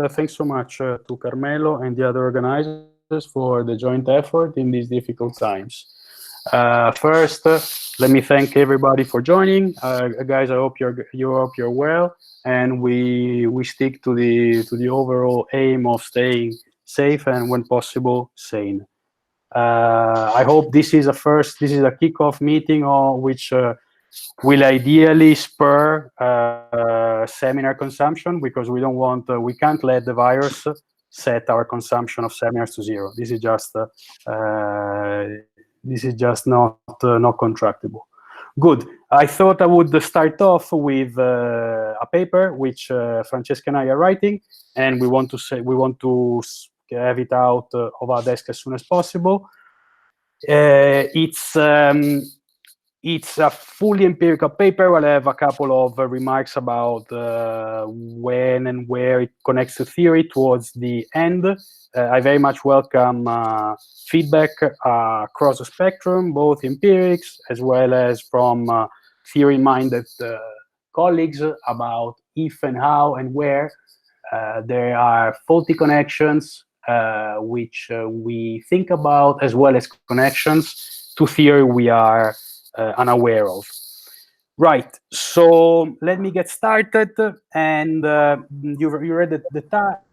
thanks so much to Carmelo and the other organizers for the joint effort in these difficult times. First, let me thank everybody for joining. Guys, I hope you're well, and we stick to the overall aim of staying safe and, when possible, sane. I hope this is a kickoff meeting, which will ideally spur seminar consumption, because we can't let the virus set our consumption of seminars to zero. This is just not contractable. Good. I thought I would start off with a paper which Francesca and I are writing, and we want to have it out of our desk as soon as possible. It's a fully empirical paper. I'll have a couple of remarks about when and where it connects to theory towards the end. I very much welcome feedback across the spectrum, both empirics as well as from theory-minded colleagues, about if and how and where there are faulty connections which we think about, as well as connections to theory we are unaware of. Right, so let me get started. And you read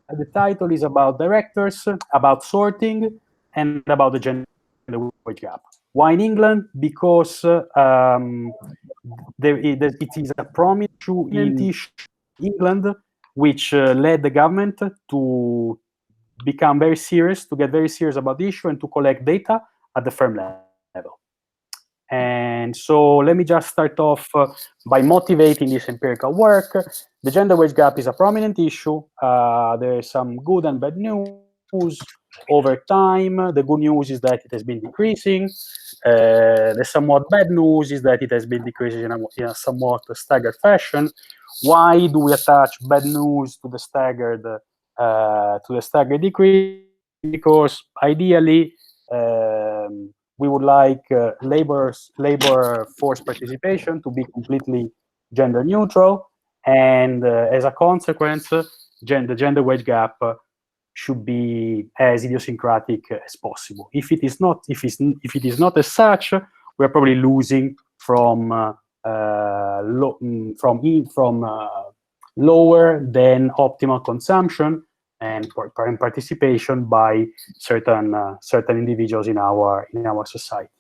the title is about directors, about sorting, and about the gender wage gap. Why in England? Because it is a prominent issue in England, which led the government to become very serious, to get very serious about the issue and to collect data at the firm level. And so let me just start off by motivating this empirical work. The gender wage gap is a prominent issue. There is some good and bad news over time. The good news is that it has been decreasing. The somewhat bad news is that it has been decreasing in a somewhat staggered fashion. Why do we attach bad news to the staggered decrease? Because ideally, we would like labor force participation to be completely gender neutral, and as a consequence, the gender wage gap should be as idiosyncratic as possible. If it is not as such, we're probably losing from lower than optimal consumption and participation by certain individuals in our society.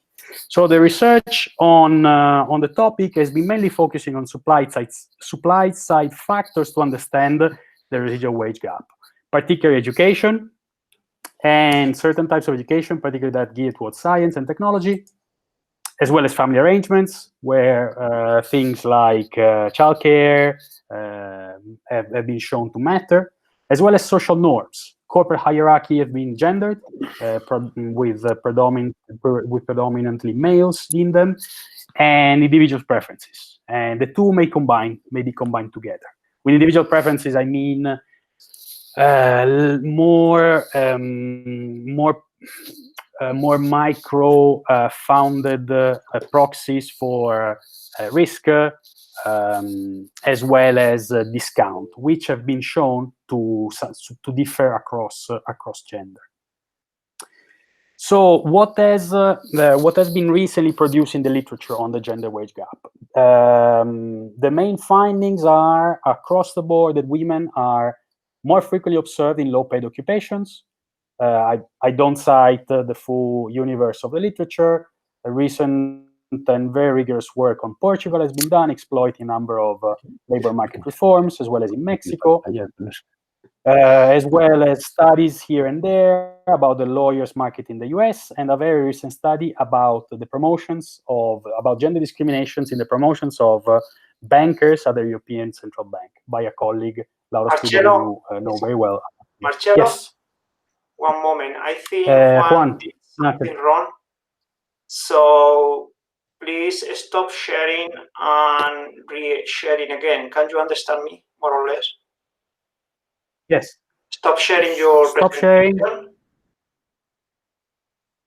So the research on the topic has been mainly focusing on supply side factors to understand the residual wage gap, particularly education and certain types of education, particularly that geared towards science and technology, as well as family arrangements, where things like childcare have been shown to matter, as well as social norms. Corporate hierarchy have been gendered with predominantly males in them, and individual preferences. And the two may be combined together. With individual preferences, I mean more micro founded proxies for risk, as well as discount, which have been shown to differ across gender. So what has been recently produced in the literature on the gender wage gap? The main findings are across the board that women are more frequently observed in low-paid occupations. I don't cite the full universe of the literature. A recent and very rigorous work on Portugal has been done, exploiting a number of labor market reforms, as well as in Mexico, as well as studies here and there about the lawyers' market in the US, and a very recent study about about gender discriminations in the promotions of bankers at the European Central Bank by a colleague, Laura Studo, who know very well. Marcello? Yes. One moment. I think Juan did something wrong. So please stop sharing and re-sharing again. Can you understand me, more or less? Yes. Stop sharing your presentation.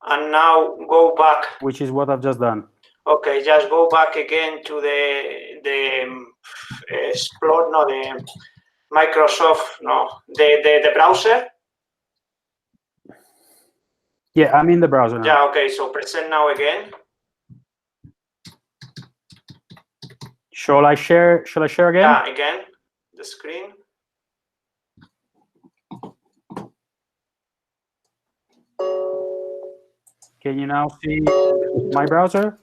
And now go back. Which is what I've just done. Okay, just go back again to the Microsoft, no, the browser. Yeah, I'm in the browser now. Yeah, okay, so present now again. Shall I share again? Yeah, again, the screen. Can you now see my browser?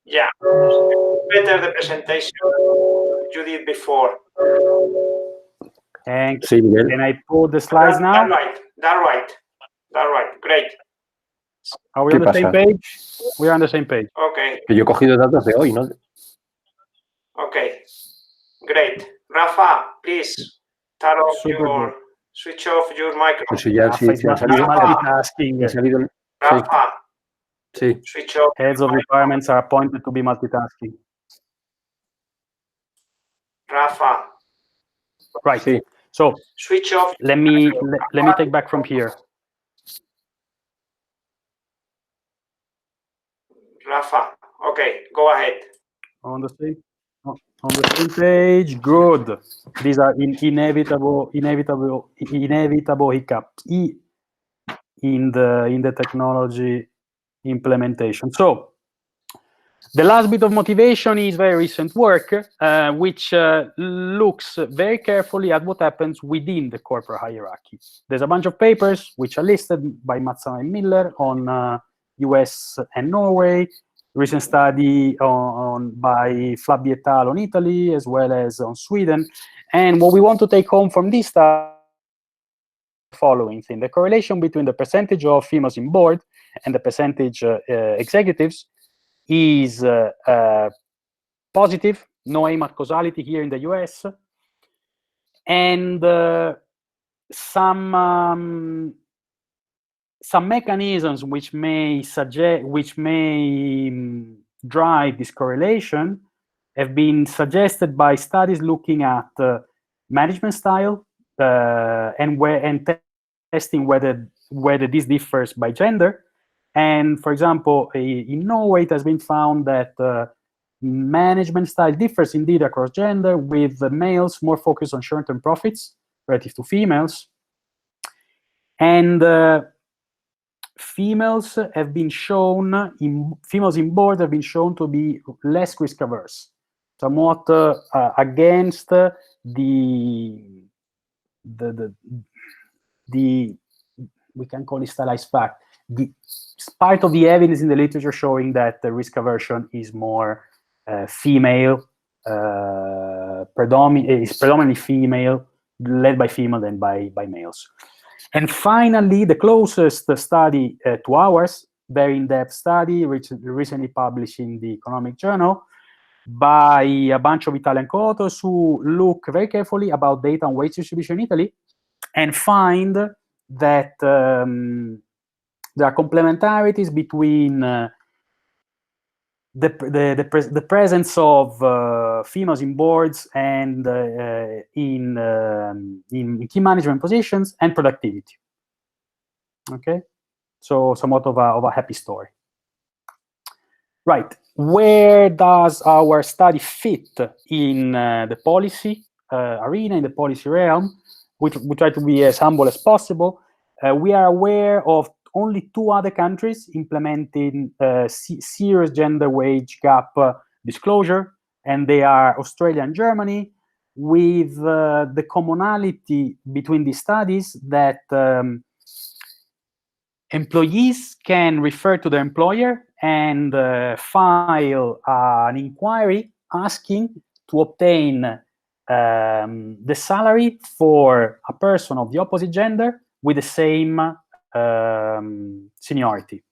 Yeah, better the presentation you did before. And can I pull the slides now? That's right, great. Are we on the same page? We're on the same page. Okay. Que yo he cogido datos de hoy, ¿no? Okay, great. Rafa, please, switch off your microphone. Pues ya sí, me ha salido. Rafa, sí. Switch off. Heads of departments are appointed to be multitasking. Rafa. Right. Sí. So switch off. Let me take back from here. Rafa, okay, go ahead. On the same page. Good. These are inevitable hiccups in the technology implementation. So the last bit of motivation is very recent work, which looks very carefully at what happens within the corporate hierarchy. There's a bunch of papers which are listed by Marcello and Miller on US and Norway, recent study by Flabbi et al. On Italy, as well as on Sweden. And what we want to take home from this study is the following thing: the correlation between the percentage of females in board and the percentage executives is positive, no aim at causality here in the US, and some mechanisms which may drive this correlation have been suggested by studies looking at management style and testing whether this differs by gender. And for example, in Norway, it has been found that management style differs indeed across gender, with males more focused on short-term profits relative to females. And females in board have been shown to be less risk averse, somewhat against the we can call it stylized fact. Part of the evidence in the literature showing that the risk aversion is more female, predominantly female, led by female than by males. And finally, the closest study to ours, very in-depth study, recently published in the Economic Journal by a bunch of Italian co-authors who look very carefully about data on wage distribution in Italy and find that there are complementarities between the presence of females in boards and in key management positions and productivity. Okay, so somewhat of a happy story. Right, where does our study fit in the policy arena, in the policy realm? We try to be as humble as possible. We are aware of only 2 other countries implementing serious gender wage gap disclosure, and they are Australia and Germany, with the commonality between these studies that employees can refer to their employer and file an inquiry asking to obtain the salary for a person of the opposite gender with the same seniority.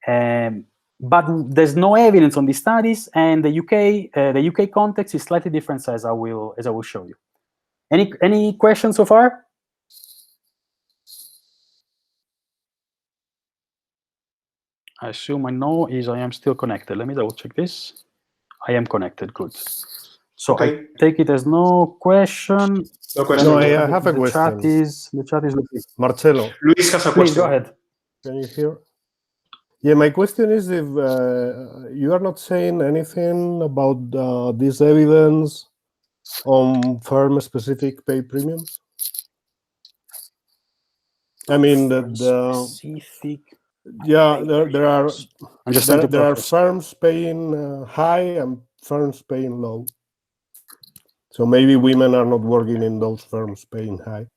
But there's no evidence on these studies, and the UK context is slightly different, as I will show you. Any questions so far? I assume I am still connected. Let me double check this. I am connected. Good. So okay. I take it as no question. No question. No, I have a question. The chat is looking. Marcello. Luis has a question. Please go ahead. Can you hear? Yeah, my question is if you are not saying anything about this evidence on firm-specific pay premiums. I mean specific. Yeah, there are firms paying high and firms paying low. So maybe women are not working in those firms paying high.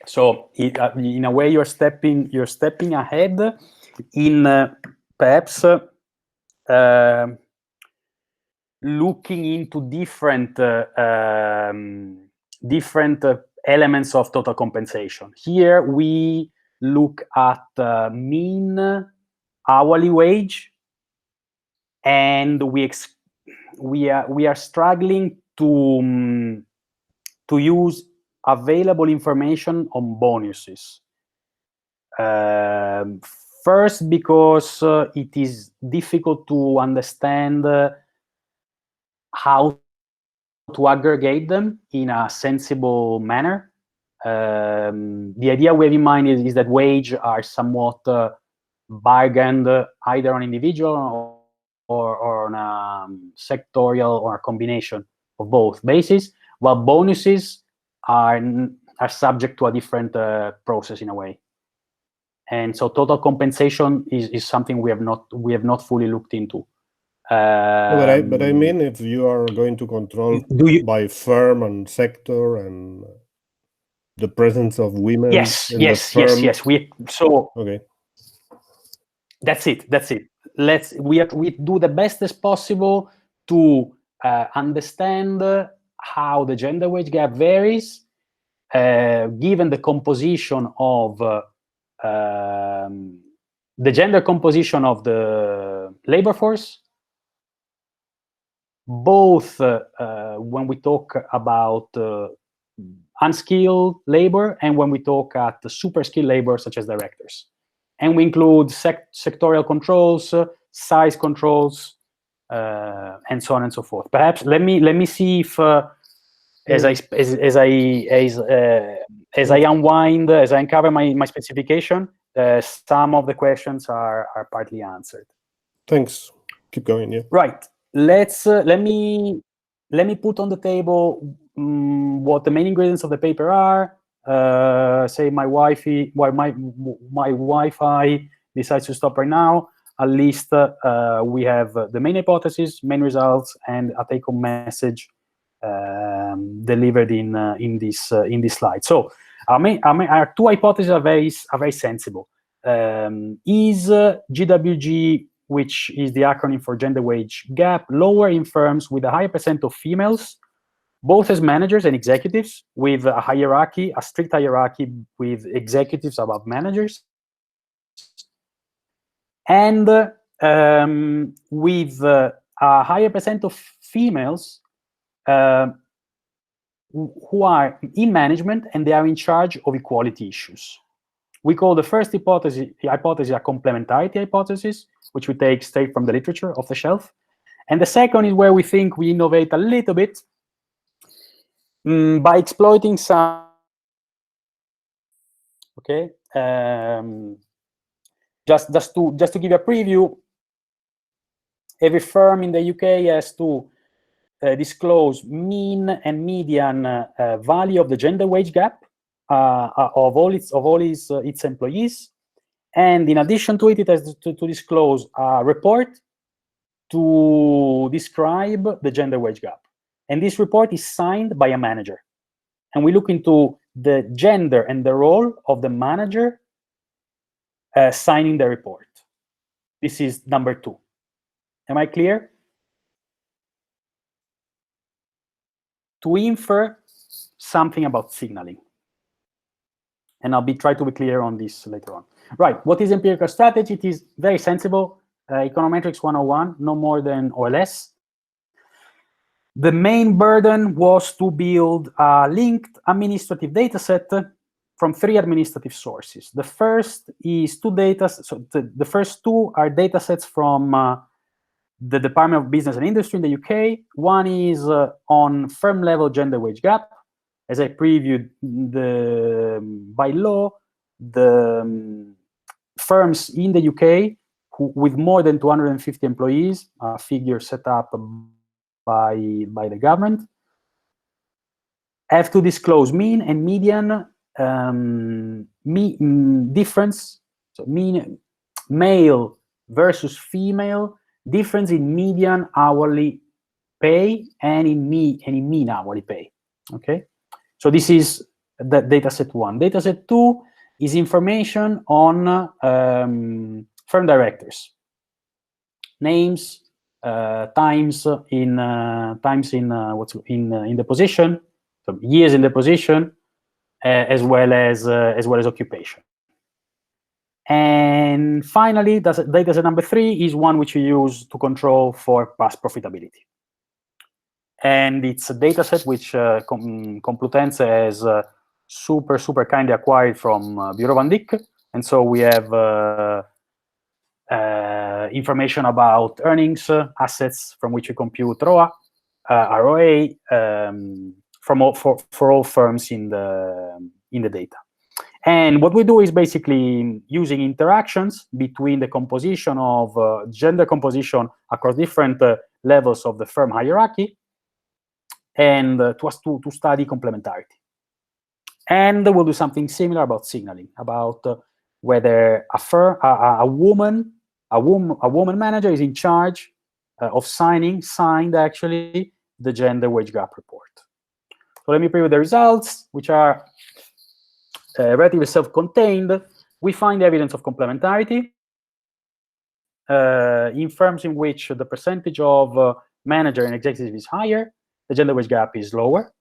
So in a way, you're stepping ahead in perhaps looking into different elements of total compensation. Here we look at mean hourly wage, and we are struggling to use available information on bonuses. First, because it is difficult to understand how to aggregate them in a sensible manner. The idea we have in mind is that wages are somewhat bargained either on individual or on a sectorial or a combination of both bases, while bonuses are subject to a different process in a way. And so total compensation is something we have not fully looked into. But I mean, if you are going to control by firm and sector and the presence of women in the firm. Yes. Okay. That's it. We do the best as possible to understand how the gender wage gap varies, given the composition of the gender composition of the labor force, both when we talk about unskilled labor and when we talk at the super skilled labor, such as directors. And we include sectorial controls, size controls, and so on and so forth. Perhaps let me see if as I unwind, as I uncover my specification, some of the questions are partly answered. Thanks. Keep going. Yeah. Right. Let me put on the table what the main ingredients of the paper are. Say my Wi-Fi decides to stop right now. At least we have the main hypothesis, main results, and a take-home message delivered in this slide. So our two hypotheses are very sensible. Is GWG, which is the acronym for gender wage gap, lower in firms with a higher percent of females, both as managers and executives, with a hierarchy, a strict hierarchy with executives above managers, and with a higher percent of females who are in management and they are in charge of equality issues. We call the first hypothesis a complementarity hypothesis, which we take straight from the literature off the shelf. And the second is where we think we innovate a little bit by exploiting some, okay, just to give you a preview, every firm in the UK has to disclose mean and median value of the gender wage gap of all its employees, and in addition to it, it has to disclose a report to describe the gender wage gap. And this report is signed by a manager. And we look into the gender and the role of the manager signing the report. This is number 2. Am I clear? To infer something about signaling. And I'll try to be clear on this later on. Right, what is empirical strategy? It is very sensible, econometrics 101, no more than or less. The main burden was to build a linked administrative data set from 3 administrative sources. The first is 2 data. So the first 2 are data sets from the Department of Business and Industry in the UK. One is on firm level gender wage gap. As I previewed, by law, firms in the UK with more than 250 employees, a figure set up by the government, have to disclose mean and median difference, so mean male versus female difference in median hourly pay and in mean hourly pay. Okay, so this is the dataset 1. Dataset 2 is information on firm directors, names, times in the position, so years in the position, as well as occupation. And finally, dataset number 3 is one which you use to control for past profitability. And it's a dataset which Complutense has super kindly acquired from Bureau van Dijk. And so we have information about earnings, assets from which we compute ROA, ROA, for all firms in the data. And what we do is basically using interactions between the composition of gender composition across different levels of the firm hierarchy, and to study complementarity. And we'll do something similar about signaling, about whether a woman manager is in charge of signed actually the gender wage gap report. So let me preview the results, which are relatively self-contained. We find evidence of complementarity in firms in which the percentage of manager and executive is higher. The gender wage gap is lower,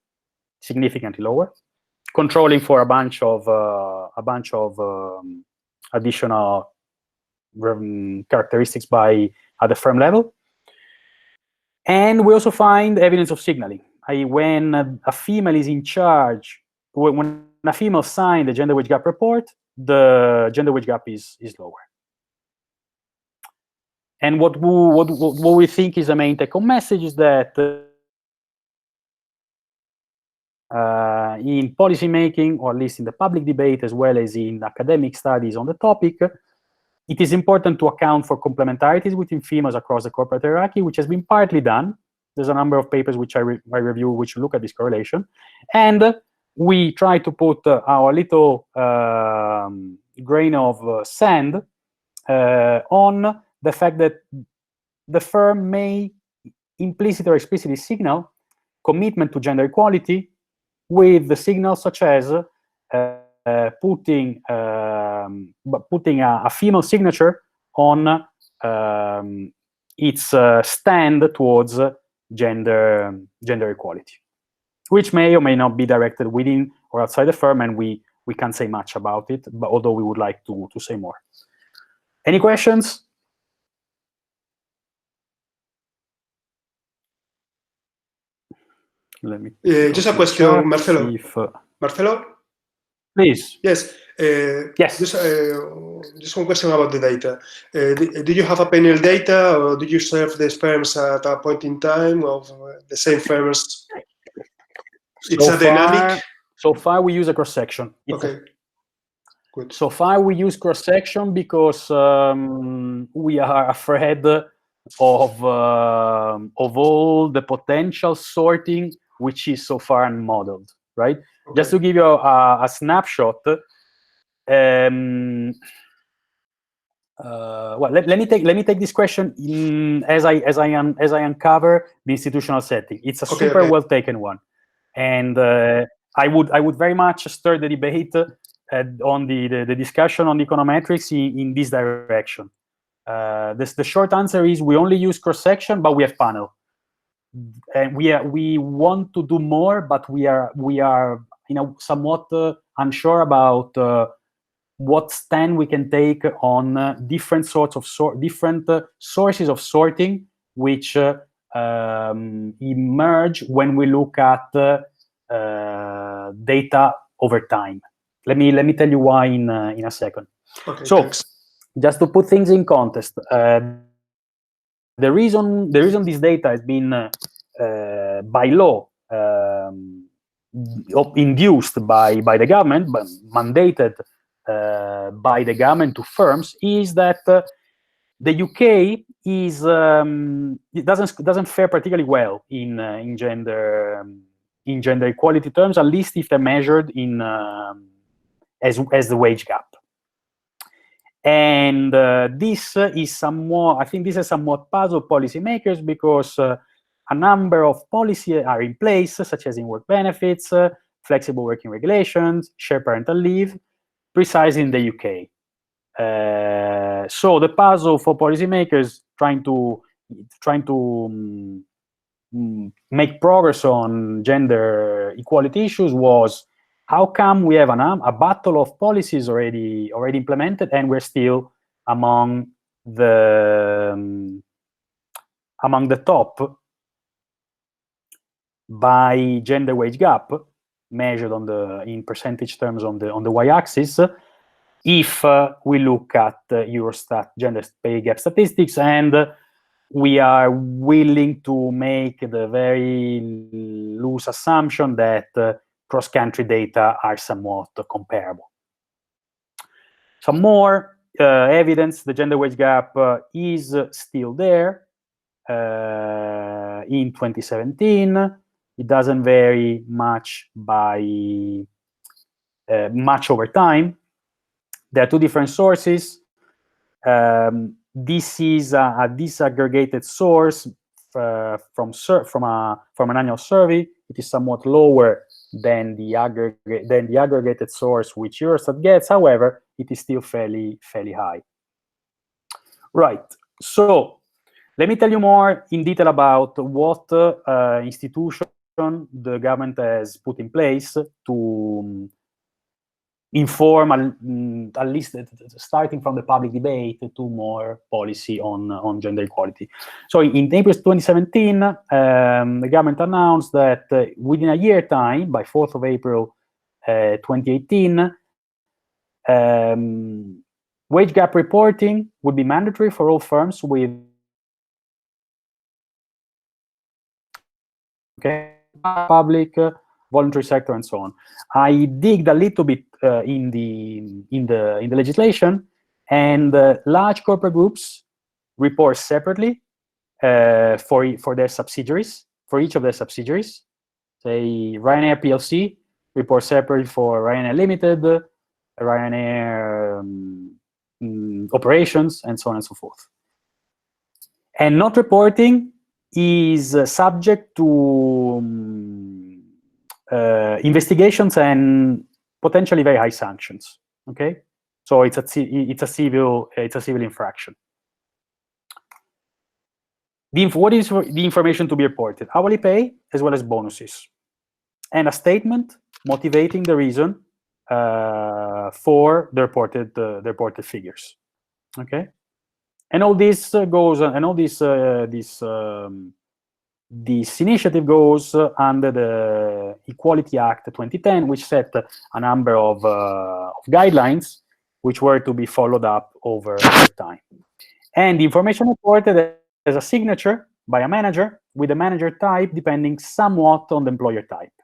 significantly lower, controlling for a bunch of additional characteristics at the firm level. And we also find evidence of signaling, i.e., when a female is in charge, when a female signed the gender wage gap report, the gender wage gap is lower. And what we think is the main take-home message is that in policy making, or at least in the public debate, as well as in academic studies on the topic, it is important to account for complementarities within females across the corporate hierarchy, which has been partly done. There's a number of papers which I review which look at this correlation. And we try to put our little grain of sand on the fact that the firm may implicitly or explicitly signal commitment to gender equality with the signals such as putting a female signature on its stand towards gender equality, which may or may not be directed within or outside the firm, and we can't say much about it, but although we would like to say more. Any questions? Let me just a question, Marcello. Marcello? Please. Yes. Yes. Just one question about the data. Do you have a panel data, or do you serve the firms at a point in time of the same firms? It's a dynamic. So far, we use a cross section. Okay. Good. So far, we use cross section because we are afraid of all the potential sorting, which is so far unmodeled, right? Okay. Just to give you a snapshot. Well, let me take this question as I uncover the institutional setting. It's a super well taken one, and I would very much stir the debate on the discussion on econometrics in this direction. The short answer is we only use cross section, but we have panel, and we want to do more, but we are somewhat unsure about what stand we can take on different sorts of sources of sorting, which emerge when we look at data over time. Let me tell you why in a second. Okay, so thanks. Just to put things in context, the reason this data has been by law induced by the government, but mandated by the government to firms is that the UK is it doesn't fare particularly well in gender equality terms, at least if they're measured in as the wage gap. And this is somewhat, I think this is somewhat puzzled policymakers, because a number of policies are in place, such as in-work benefits, flexible working regulations, shared parental leave, precisely in the UK. So the puzzle for policymakers trying to make progress on gender equality issues was, how come we have a battle of policies already implemented, and we're still among the top by gender wage gap, measured in percentage terms on the y-axis, if we look at Eurostat gender pay gap statistics, and we are willing to make the very loose assumption that cross-country data are somewhat comparable. Some more evidence: the gender wage gap is still there in 2017. It doesn't vary much by much over time. There are two different sources. This is a disaggregated source from an annual survey. It is somewhat lower than the aggregated source which Eurostat gets. However, it is still fairly high. Right. So let me tell you more in detail about what institution the government has put in place to inform, at least starting from the public debate, to more policy on gender equality. So in April 2017, the government announced that within a year time, by 4th of April 2018, wage gap reporting would be mandatory for all firms with public, voluntary sector, and so on. I digged a little bit in the legislation, and large corporate groups report separately for their subsidiaries, for each of their subsidiaries. Say Ryanair PLC reports separately for Ryanair Limited, Ryanair operations, and so on and so forth. And not reporting is subject to investigations and potentially very high sanctions. Okay, so it's a civil infraction. What is the information to be reported? Hourly pay as well as bonuses, and a statement motivating the reason for the reported figures. Okay, and all this goes, and all this this initiative goes under the Equality Act 2010, which set a number of guidelines which were to be followed up over time. And the information reported as a signature by a manager, with a manager type depending somewhat on the employer type.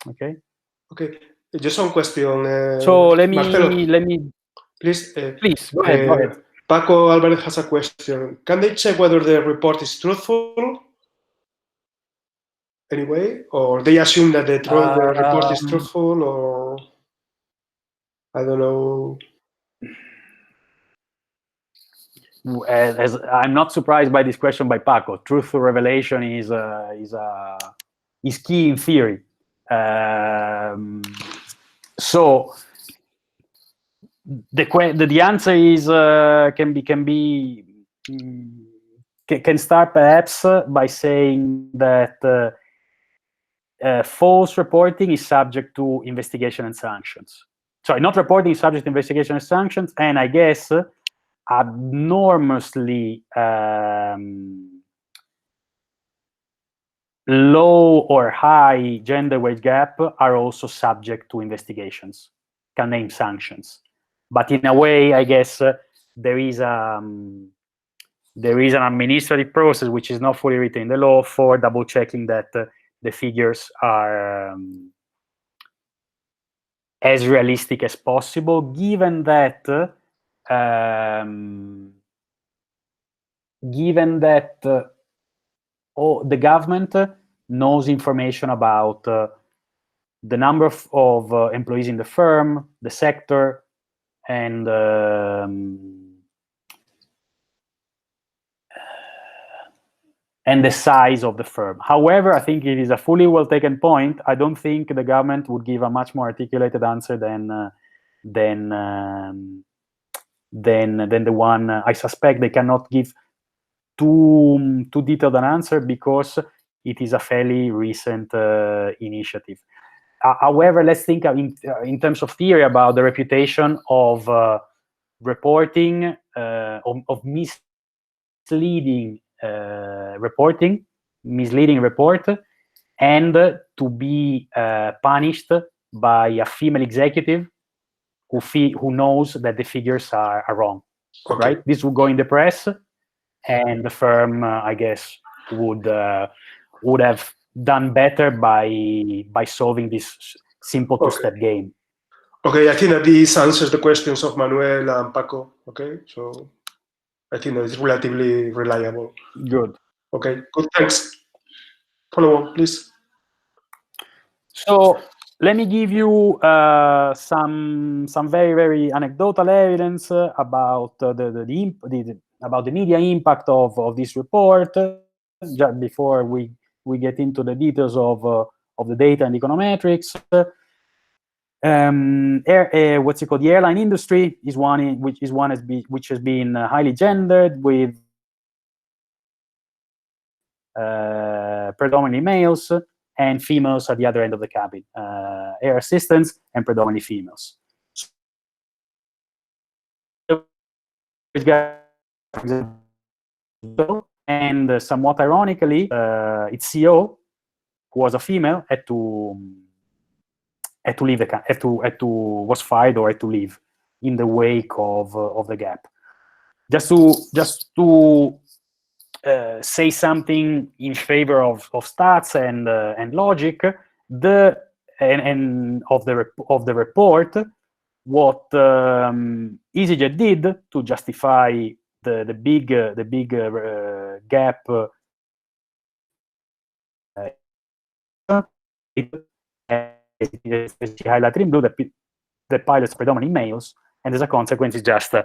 Okay. Okay. Just one question. So let me Marcello, please. Please go ahead. Paco Alvarez has a question. Can they check whether the report is truthful? Anyway, or they assume that the report is truthful, or I don't know. As I'm not surprised by this question by Paco. Truthful revelation is key in theory. So the answer is can start perhaps by saying that false reporting is subject to investigation and sanctions. Sorry, not reporting is subject to investigation and sanctions, and I guess abnormously low or high gender wage gap are also subject to investigations, can name sanctions. But in a way, I guess there is an administrative process which is not fully written in the law for double checking that the figures are as realistic as possible, given that the government knows information about the number of employees in the firm, the sector, and the size of the firm. However, I think it is a fully well taken point. I don't think the government would give a much more articulated answer than the one I suspect they cannot give too detailed an answer because it is a fairly recent initiative. However, let's think in terms of theory about the reputation of reporting, of misleading report, and to be punished by a female executive who knows that the figures are wrong. Okay. Right? This would go in the press, and the firm, I guess, would have done better by solving this simple two-step game. Okay, I think that this answers the questions of Manuel and Paco. Okay, so I think that it's relatively reliable. Good. Okay, good, thanks. Follow on, please. So let me give you some very, very anecdotal evidence about about the media impact of this report. Just before we get into the details of the data and econometrics. What's it called? The airline industry is one which has been highly gendered, with predominantly males and females at the other end of the cabin, air assistants and predominantly females. And somewhat ironically, its CEO, who was a female, was fired or had to leave in the wake of the gap. Just to say something in favor of stats and logic, and of the report, what EasyJet did to justify the big gap. She highlighted in blue that pilots predominantly males, and as a consequence, it's just a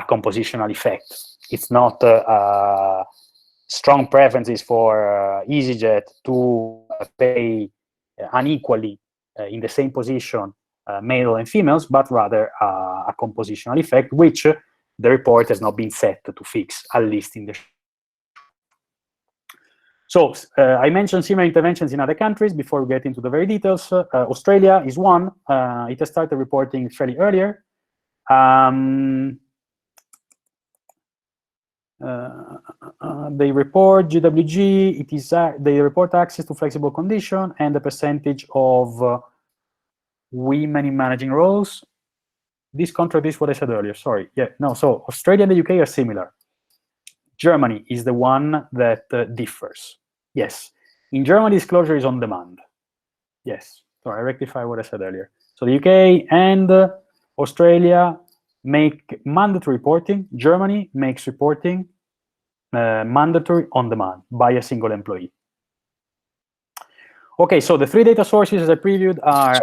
compositional effect. It's not strong preferences for EasyJet to pay unequally in the same position male and females, but rather a compositional effect, which the report has not been set to fix, at least in the. So I mentioned similar interventions in other countries before we get into the very details. Australia is one. It has started reporting fairly earlier. They report GWG. It is they report access to flexible condition and the percentage of women in managing roles. This contradicts what I said earlier. Sorry. Yeah. No. So Australia and the UK are similar. Germany is the one that differs. Yes. In Germany, disclosure is on demand. Yes. Sorry, I rectify what I said earlier. So the UK and Australia make mandatory reporting. Germany makes reporting mandatory on demand by a single employee. Okay, so the three data sources as I previewed are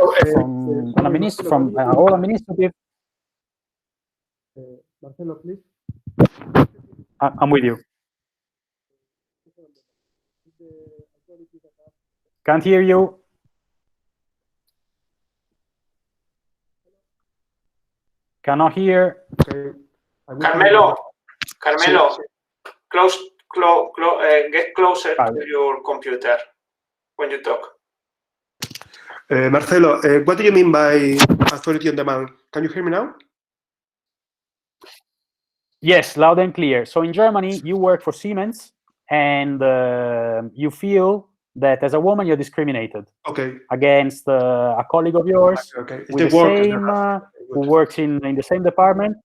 from all administrative. Marcello, please. I'm with you. Can't hear you. Cannot hear. Okay. Carmelo, get closer to your computer when you talk. Marcello, what do you mean by authority on demand? Can you hear me now? Yes, loud and clear. So in Germany, you work for Siemens, and you feel that as a woman you're discriminated against a colleague of yours with the same who works in the same department,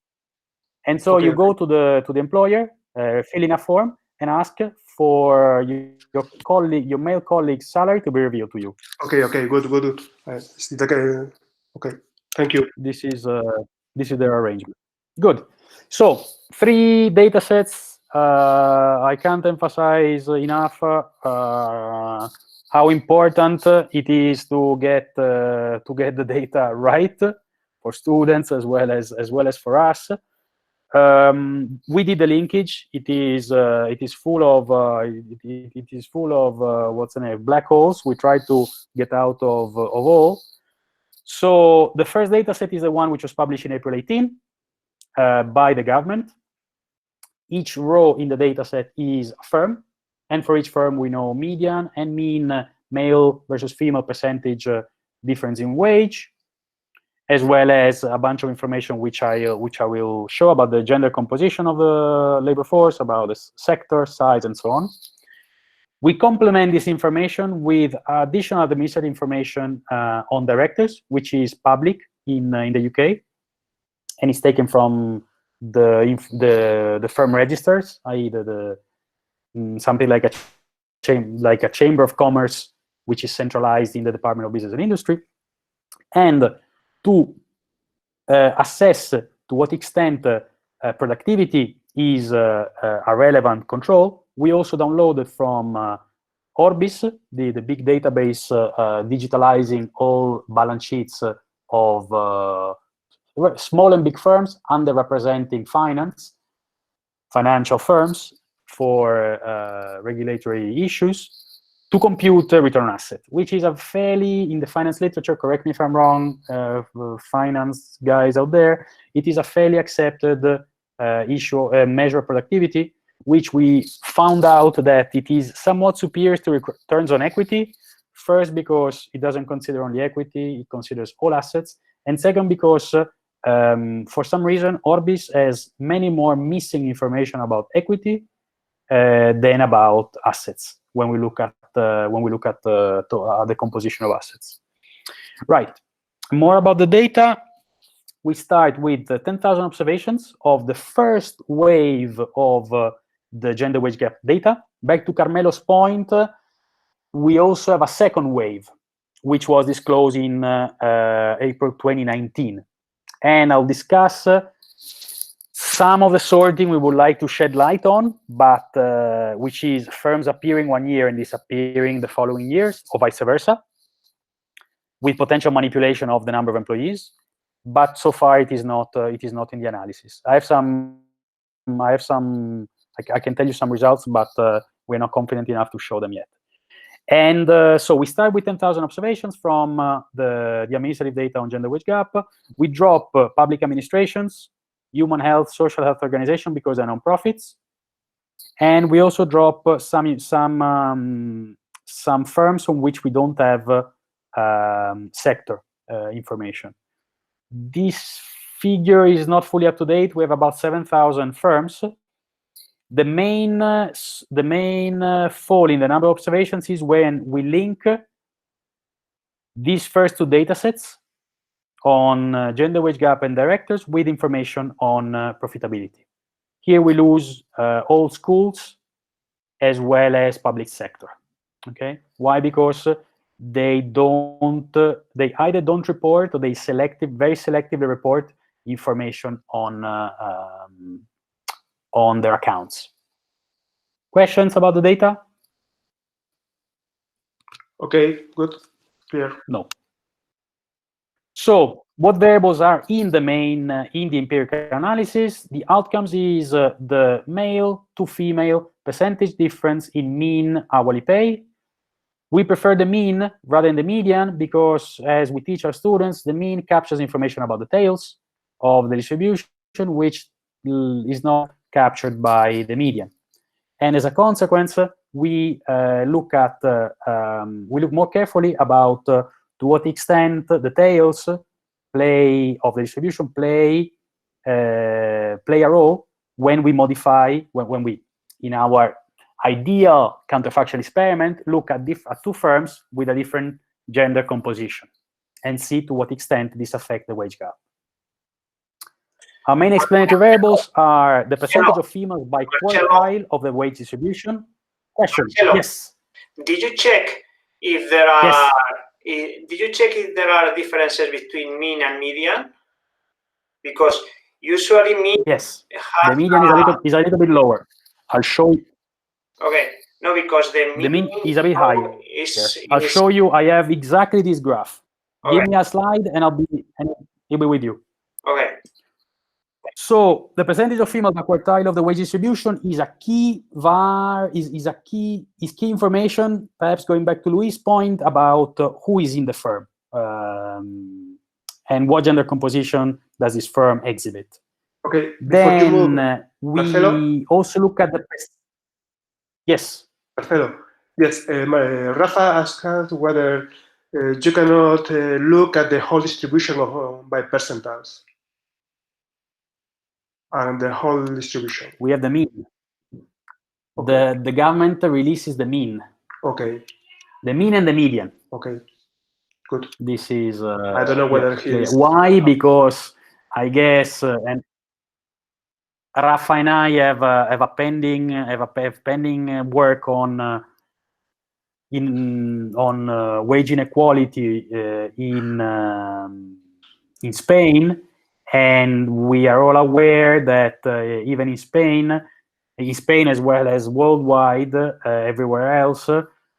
and so you go to the employer, fill in a form, and ask for your male colleague's salary to be revealed to you. Okay, good. Okay. Thank you. This is their arrangement. Good. So 3 data sets. I can't emphasize enough how important it is to get the data right for students as well as for us. We did the linkage. It is full of what's the name, black holes. We try to get out of all. So the first data set is the one which was published in April 18 by the government. Each row in the data set is a firm, and for each firm we know median and mean male versus female percentage difference in wage, as well as a bunch of information which I will show about the gender composition of the labor force, about the sector, size, and so on. We complement this information with additional administrative information on directors, which is public in the UK, and it's taken from the firm registers, i.e. something like a chamber of commerce, which is centralized in the Department of Business and Industry, and to assess to what extent productivity is a relevant control. We also downloaded from Orbis, the big database digitalizing all balance sheets of small and big firms underrepresenting financial firms for regulatory issues, to compute return on asset, which is a fairly, in the finance literature, correct me if I'm wrong, finance guys out there, it is a fairly accepted measure of productivity, which we found out that it is somewhat superior to returns on equity. First, because it doesn't consider only equity, it considers all assets. And second, because for some reason, Orbis has many more missing information about equity than about assets when we look at the composition of assets. Right. More about the data. We start with 10,000 observations of the first wave of the gender wage gap data. Back to Carmelo's point, we also have a second wave, which was disclosed in April 2019. And I'll discuss some of the sorting we would like to shed light on, but which is firms appearing one year and disappearing the following years, or vice versa, with potential manipulation of the number of employees. But so far, it is not in the analysis. I can tell you some results, but we're not confident enough to show them yet. And so we start with 10,000 observations from the administrative data on gender wage gap. We drop public administrations, human health, social health organization, because they're non-profits. And we also drop some firms on which we don't have sector information. This figure is not fully up to date. We have about 7,000 firms. The main fall in the number of observations is when we link these first 2 data sets on gender wage gap and directors with information on profitability. Here we lose all schools as well as public sector. Okay, why? Because they either don't report or they very selectively report information on their accounts. Questions about the data? Okay, good, clear. No. So what variables are in the empirical analysis? The outcomes is the male to female percentage difference in mean hourly pay. We prefer the mean rather than the median because, as we teach our students, the mean captures information about the tails of the distribution, which is not captured by the median. And as a consequence, we look more carefully about to what extent the tails of the distribution play a role when we modify, when we, in our ideal counterfactual experiment, look at 2 firms with a different gender composition and see to what extent this affects the wage gap. Our main explanatory variables are the percentage of females by quartile of the wage distribution. Question? Marcello, yes. Did you check if there are did you check if there are differences between mean and median? Because usually mean Yes, the median is a little bit lower. I'll show you. Okay, no, because the mean is a bit higher. Is, I'll show you. I have exactly this graph. Okay. Give me a slide, and it'll be with you. Okay. So the percentage of female by quartile of the wage distribution is a key key information. Perhaps going back to Luis' point about who is in the firm and what gender composition does this firm exhibit. Okay. Then we Marcello? also look at the yes. Marcello, yes. Rafa asked us whether you cannot look at the whole distribution by percentiles. And the whole distribution. We have the mean. Okay. The government releases the mean. Okay. The mean and the median. Okay. Good. This is. I don't know whether he is. Why? Because I guess and Rafa and I have a pending work on wage inequality in Spain. And we are all aware that even in Spain as well as worldwide, everywhere else,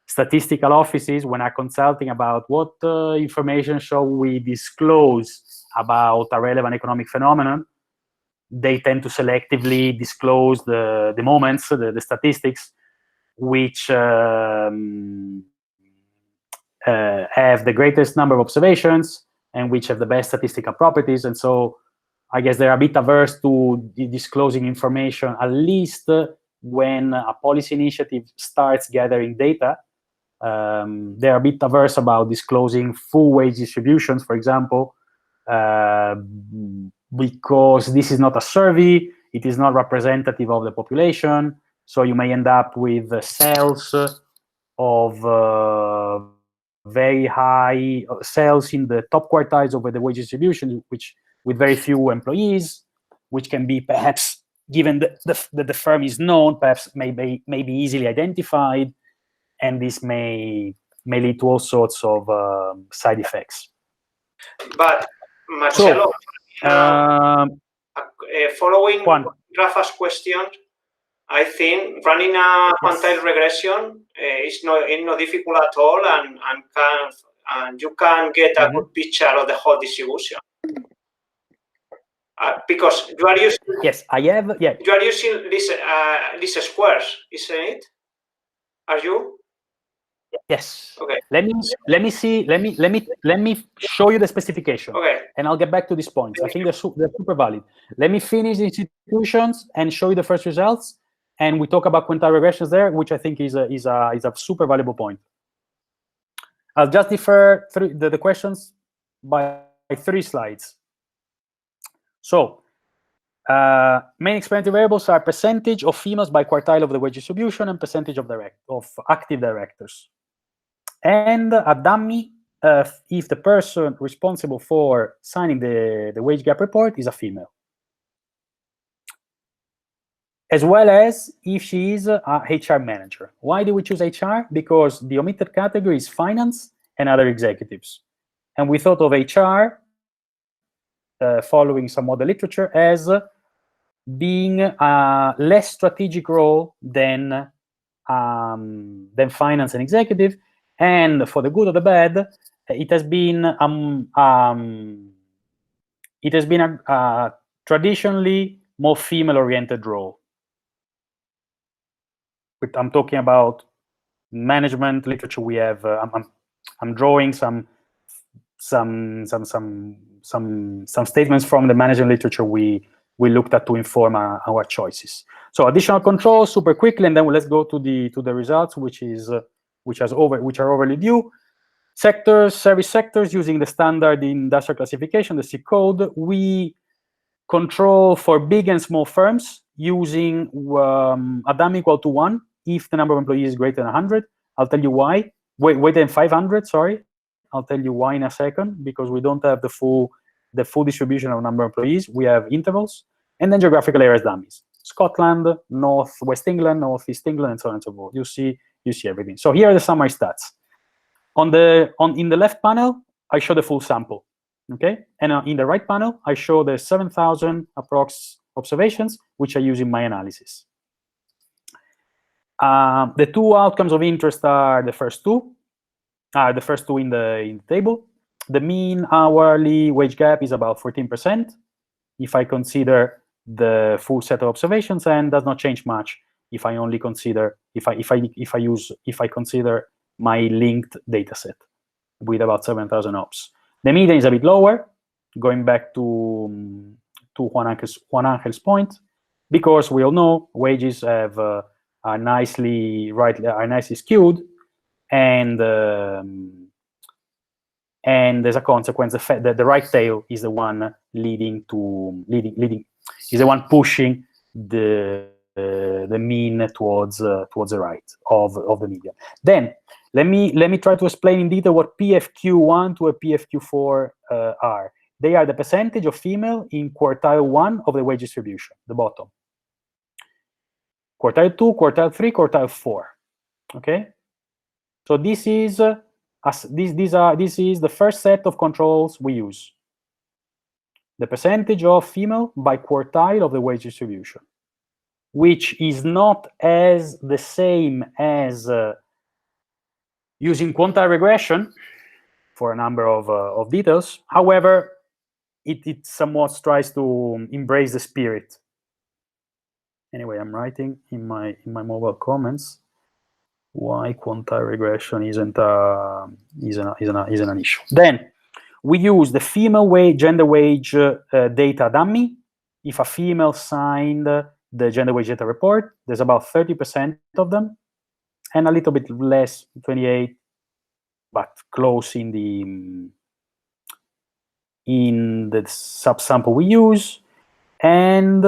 statistical offices, when are consulting about what information shall we disclose about a relevant economic phenomenon, they tend to selectively disclose the moments, the statistics, which have the greatest number of observations and which have the best statistical properties. And so I guess they're a bit averse to disclosing information, at least when a policy initiative starts gathering data. They're a bit averse about disclosing full wage distributions, for example, because this is not a survey, it is not representative of the population. So you may end up with cells of very high cells in the top quartiles over the wage distribution, which with very few employees, which can be perhaps, given that the firm is known, perhaps may be easily identified, and this may lead to all sorts of side effects. But Marcello, following Rafa's question, I think running a quantile regression is not difficult at all, and you can get a good picture of the whole distribution. Because you are using you are using these squares, isn't it? Are you? Yes. Okay. Let me show you the specification. Okay. And I'll get back to these points. I think they're super valid. Let me finish the institutions and show you the first results, and we talk about quintile regressions there, which I think is a super valuable point. I'll just defer through the questions by 3 slides. So, main explanatory variables are percentage of females by quartile of the wage distribution and percentage of active directors. And a dummy if the person responsible for signing the wage gap report is a female. As well as if she is a HR manager. Why do we choose HR? Because the omitted category is finance and other executives. And we thought of HR, following some other literature, as being a less strategic role than finance and executive. And for the good or the bad, it has been a traditionally more female-oriented role. I'm talking about management literature. We have I'm drawing some statements from the management literature we looked at to inform our choices. So additional controls super quickly, and then let's go to the results, which are overly due. Sectors, service sectors, using the standard industrial classification, the C code. We control for big and small firms using a dummy equal to 1 if the number of employees is greater than 100. I'll tell you why. Greater than 500, sorry. I'll tell you why in a second, because we don't have the full distribution of number of employees. We have intervals, and then geographical areas dummies. Scotland, North West England, North East England, and so on and so forth. You see everything. So here are the summary stats. in the left panel, I show the full sample, okay? And in the right panel, I show the 7,000 approx observations, which I use in my analysis. The two outcomes of interest are the first two in the table. The mean hourly wage gap is about 14% if I consider the full set of observations, and does not change much if I only consider if I consider my linked data set with about 7,000 ops. The median is a bit lower, going back to Juan Angel's point, because we all know wages are nicely skewed, and as a consequence, the right tail is the one is the one pushing the mean towards the right of the median. Then let me try to explain in detail what PFQ1 to a PFQ4 are. They are the percentage of female in quartile 1 of the wage distribution, the bottom. Quartile 2, quartile 3, quartile 4. Okay, so this is the first set of controls we use. The percentage of female by quartile of the wage distribution, which is not as the same as using quantile regression for a number of details. However, it somewhat tries to embrace the spirit. Anyway, I'm writing in my mobile comments why quantile regression isn't an issue. Then we use the female wage, gender wage data dummy. If a female signed the gender wage data report, there's about 30% of them, and a little bit less, 28, but close in the subsample we use. And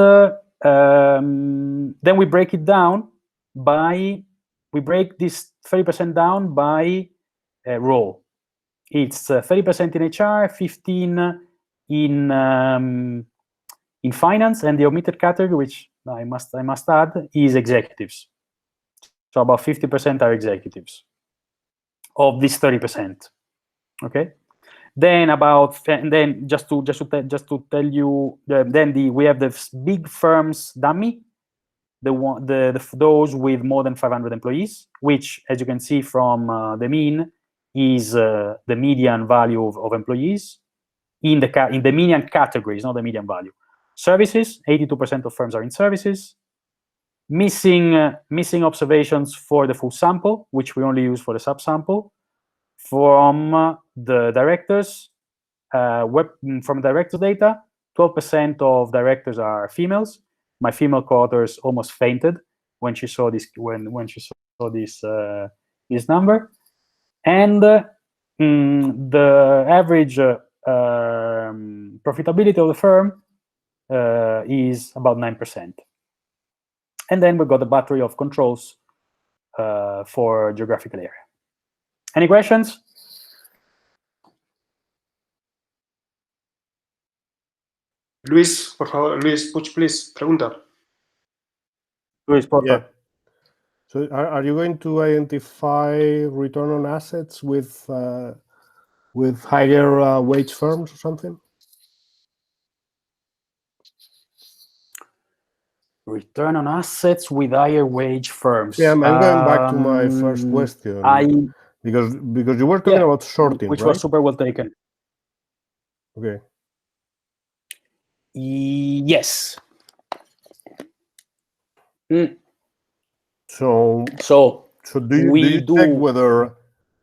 then we break it down by, we break this 30% down by role. It's 30% in HR, 15 in finance, and the omitted category, which I must add, is executives. So about 50% are executives of this 30%. Okay. Then just to tell you, we have the big firms dummy, those with more than 500 employees, which, as you can see from the mean, is the median value of employees in the median categories, not the median value. Services, 82% of firms are in services. Missing observations for the full sample, which we only use for the subsample. From the directors, from directors data, 12% of directors are females. My female co-authors almost fainted when she saw this this number, and the average profitability of the firm is about 9%. And then we've got a battery of controls for geographical area. Any questions? Luis, por favor, Luis, Puig, please, pregunta. Luis, por favor. Yeah. So are you going to identify return on assets with higher wage firms or something? Return on assets with higher wage firms. Yeah, I'm going back to my first question. Because you were talking about sorting, which right? was super well taken. Okay. Yes. So do you check whether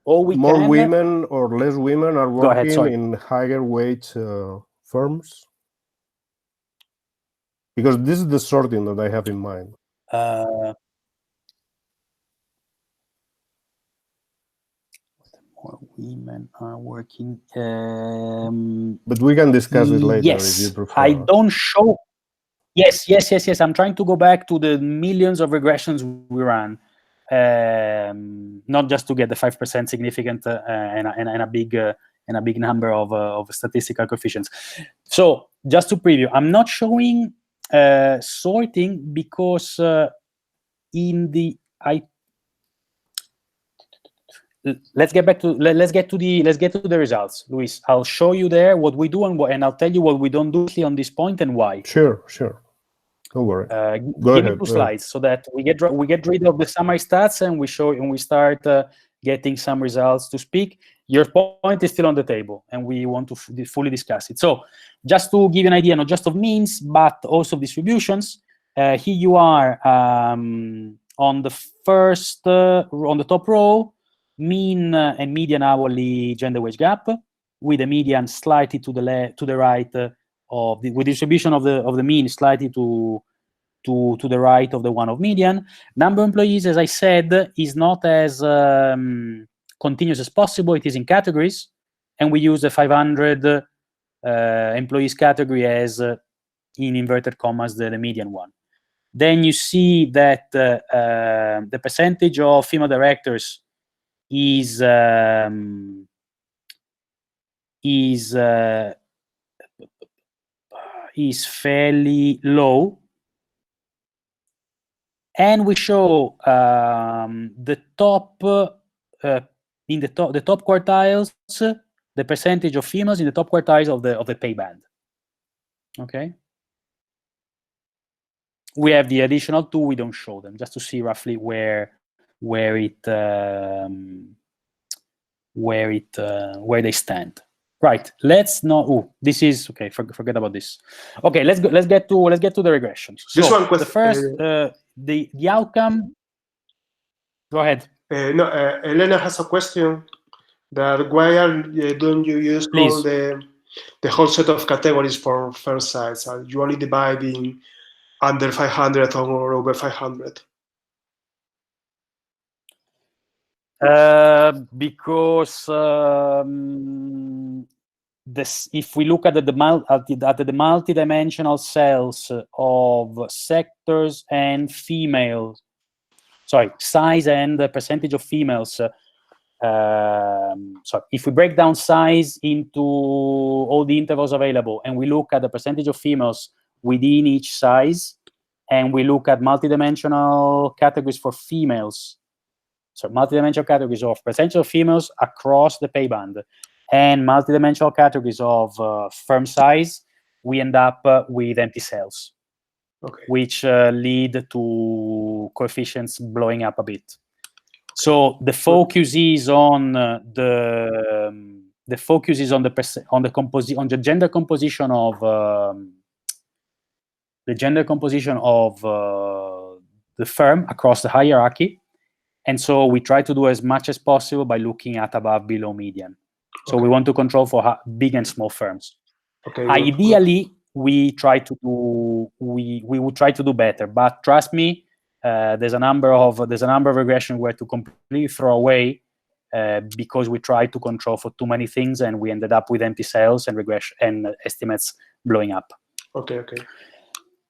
more women or less women are working in higher wage firms? Because this is the sorting that I have in mind. More women are working. But we can discuss it later if you prefer. I don't show. Yes. I'm trying to go back to the millions of regressions we ran, not just to get the 5% significant and a big number of statistical coefficients. So just to preview, I'm not showing sorting because in the let's get to the results, Luis. I'll show you there what we do and I'll tell you what we don't do on this point and why. Sure. Don't worry. Give me 2 slides so that we get rid of the summary stats and we start getting some results to speak. Your point is still on the table, and we want to fully discuss it. So, just to give you an idea, not just of means, but also of distributions. Here you are on the first, on the top row, mean and median hourly gender wage gap, with the median slightly to the right with distribution of the mean slightly to the right of the one of median. Number of employees, as I said, is not as continuous as possible. It is in categories, and we use the 500 employees category as, in inverted commas, the median one. Then you see that the percentage of female directors is fairly low, and we show the top in the top quartiles, the percentage of females in the top quartiles of the pay band. Okay. We have the additional 2. We don't show them, just to see roughly where they stand. Right. Let's not. Oh, this is okay. Forget about this. Okay. Let's get to the regressions. Just so one question. The first, the outcome. Go ahead. No, Elena has a question. That why don't you use all the whole set of categories for firm size? You only divide in under 500 or over 500? Because if we look at the multidimensional cells of sectors and females, size and the percentage of females. If we break down size into all the intervals available, and we look at the percentage of females within each size, and we look at multidimensional categories for females, multidimensional categories of percentage of females across the pay band, and multidimensional categories of firm size, we end up with empty cells, which lead to coefficients blowing up a bit. So the focus is on the gender composition of the firm across the hierarchy, and so we try to do as much as possible by looking at above, below median. So we want to control for big and small firms. Ideally, we would try to do better, but trust me, there's a number of regressions where to completely throw away because we tried to control for too many things, and we ended up with empty cells and regression and estimates blowing up. Okay.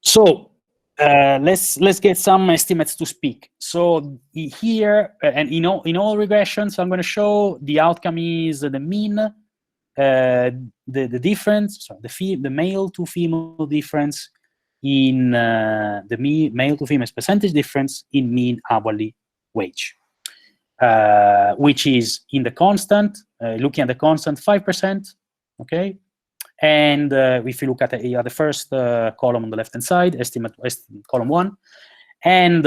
So let's get some estimates to speak. So here, and in all regressions, I'm going to show the outcome is the mean, the difference, the male to female difference in the male to female percentage difference in mean hourly wage, which is in the constant, looking at the constant 5%, okay? And if you look at the first column on the left-hand side, estimate column 1, and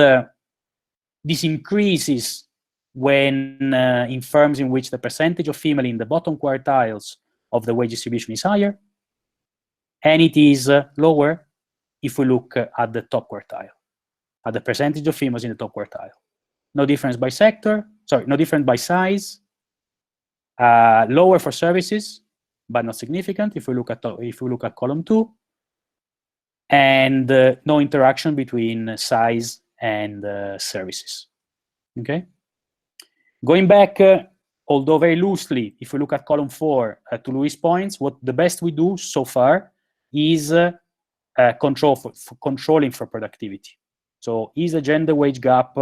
this increases when in firms in which the percentage of female in the bottom quartiles of the wage distribution is higher, and it is lower if we look at the top quartile, at the percentage of females in the top quartile. No difference by sector, no difference by size, lower for services, but not significant if we look at column 2, and no interaction between size and services. Okay. Going back, although very loosely, if we look at column 4, to Luis' points, what the best we do so far is controlling for productivity. So is the gender wage gap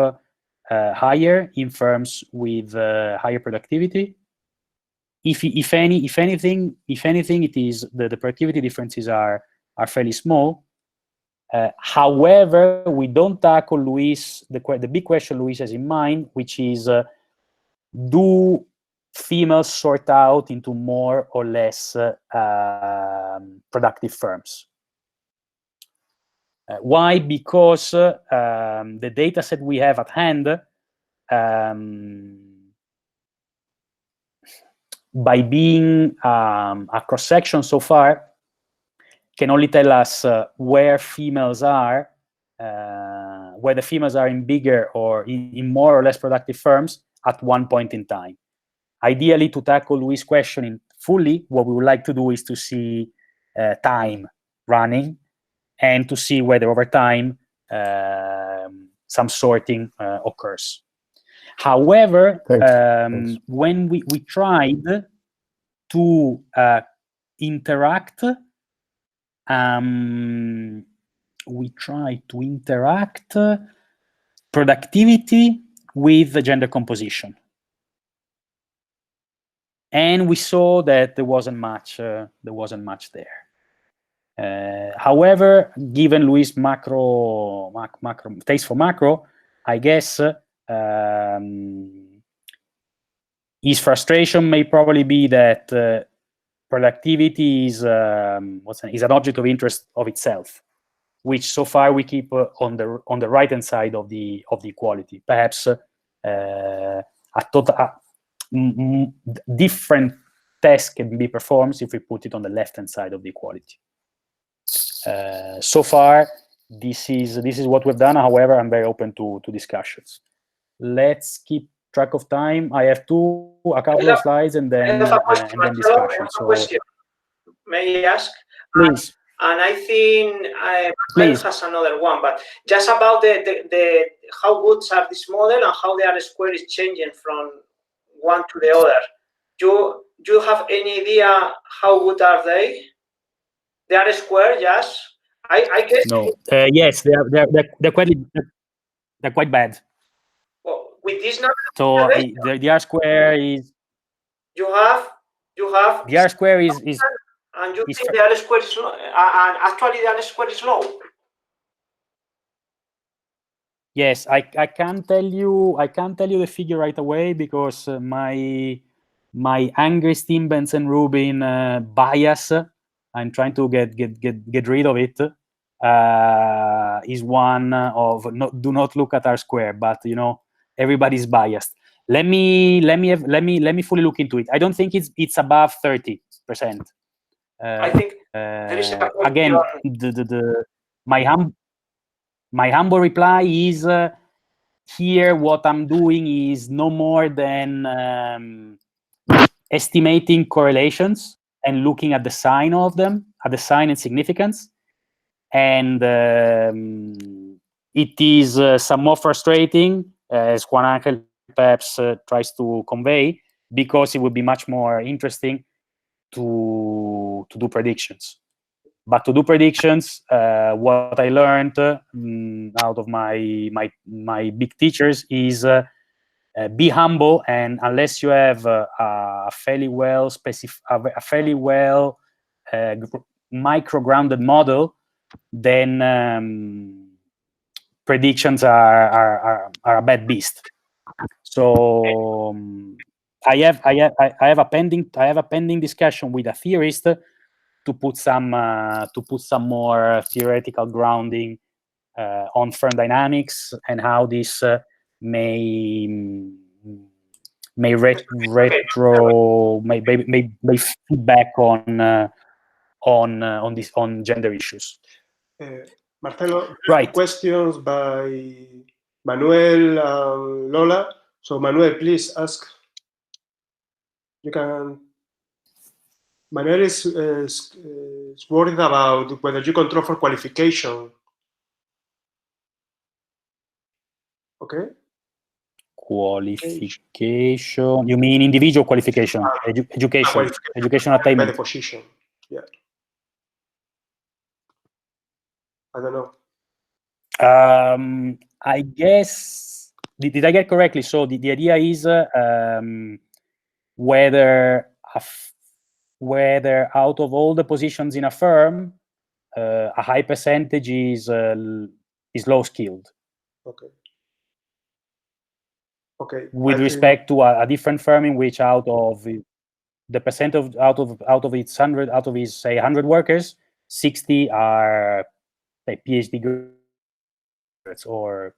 higher in firms with higher productivity? If anything, it is the productivity differences are fairly small. However, we don't tackle Luis the big question Luis has in mind, which is do females sort out into more or less productive firms? Why? Because the data set we have at hand, by being a cross-section so far, can only tell us where females are, where the females are in bigger or in more or less productive firms at one point in time. Ideally, to tackle Luis' question fully, what we would like to do is to see time running and to see whether over time some sorting occurs. However, when we tried to interact, productivity with the gender composition, and we saw that there wasn't much there. However, given Luis' macro taste for macro, I guess his frustration may probably be that productivity is an object of interest of itself, which so far we keep on the right hand side of the equality. Perhaps different tests can be performed if we put it on the left hand side of the equality. So far, this is what we've done. However, I'm very open to discussions. Let's keep track of time. I have a couple of slides and then discussion. So, may I ask? Please. And I think Marcello has another one, but just about the how good are this model and how the R-square is changing from one to the other. Do you have any idea how good are they? The R-square, yes. I guess. No. Yes, they're quite bad. Well, with this number. So the R-square is. You have. The R-square is. And you think the R-square is low, and actually the R-square is low. Yes, I can't tell you the figure right away because my angry Steam Benson Rubin bias, I'm trying to get rid of it, is one of do not look at R-square, but everybody's biased. Let me fully look into it. I don't think it's above 30%. I think there is again, my humble reply is here. What I'm doing is no more than estimating correlations and looking at the sign of them, at the sign and significance, and it is somewhat frustrating, as Juan Angel perhaps tries to convey, because it would be much more interesting to do predictions. But to do predictions, what I learned out of my big teachers is be humble, and unless you have a fairly well micro-grounded model, then predictions are a bad beast. So I have a pending discussion with a theorist to put some more theoretical grounding on firm dynamics and how this may feedback on gender issues. Marcello, right. Questions by Manuel and Lola. So Manuel, please ask. You can. Manuel is worried about whether you control for qualification. Okay. Qualification. You mean individual qualification? Education. Education attainment. By the position. Yeah. I don't know. I guess. Did I get correctly? So the idea is whether out of all the positions in a firm, a high percentage is low skilled. Okay. Okay. With respect to a different firm in which out of the percent of out of its 100 out of its say 100 workers, 60 are say PhD graduates, or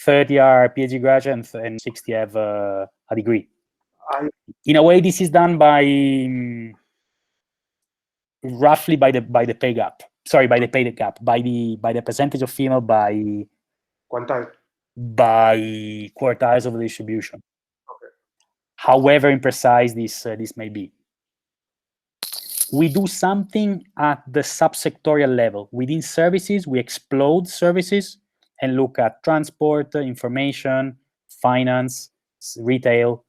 30 are PhD graduates, and 60 have a degree. In a way, this is done by roughly by the pay gap. Sorry, by the pay gap, by the percentage of female by quantile, by quartiles of the distribution. Okay. However imprecise this may be. We do something at the subsectorial level. Within services, we explode services and look at transport, information, finance, retail,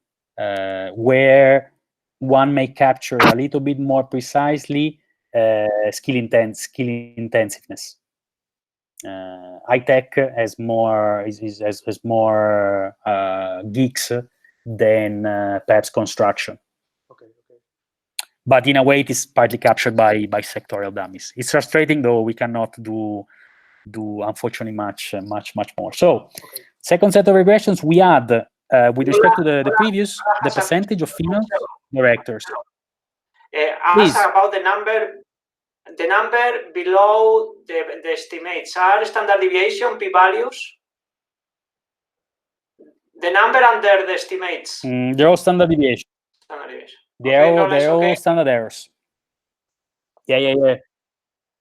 where one may capture a little bit more precisely skill intensiveness. High tech has more has more geeks than perhaps construction. Okay. But in a way, it is partly captured by sectorial dummies. It's frustrating, though. We cannot do unfortunately much more. So, second set of regressions we add with respect to the previous, the percentage of female directors. Ask about the number below the estimates. Are standard deviation p-values? The number under the estimates. They're all standard deviation. Standard deviation. They're all standard errors. Yeah.